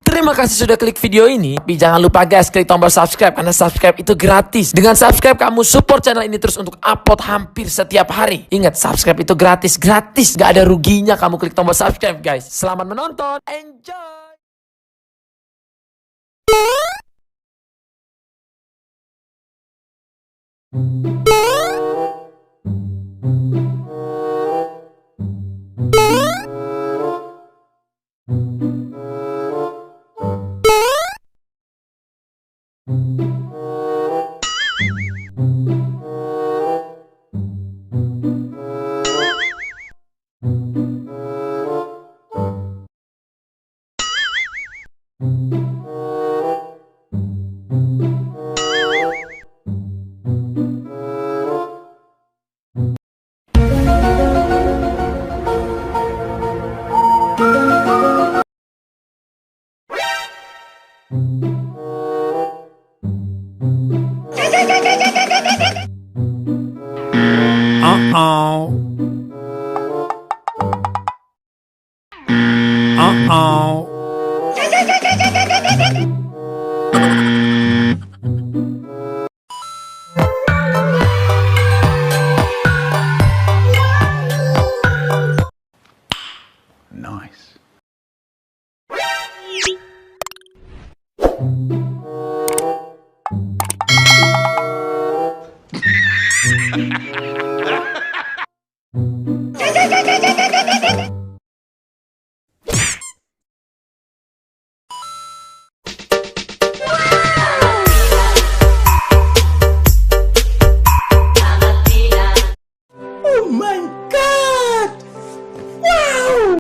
Terima kasih sudah klik video ini. Tapi jangan lupa guys, klik tombol subscribe karena subscribe itu gratis. Dengan subscribe kamu support channel ini terus untuk upload hampir setiap hari. Ingat, subscribe itu gratis. Gak ada ruginya kamu klik tombol subscribe guys. Selamat menonton. Enjoy. Nice. Oh my God! Wow!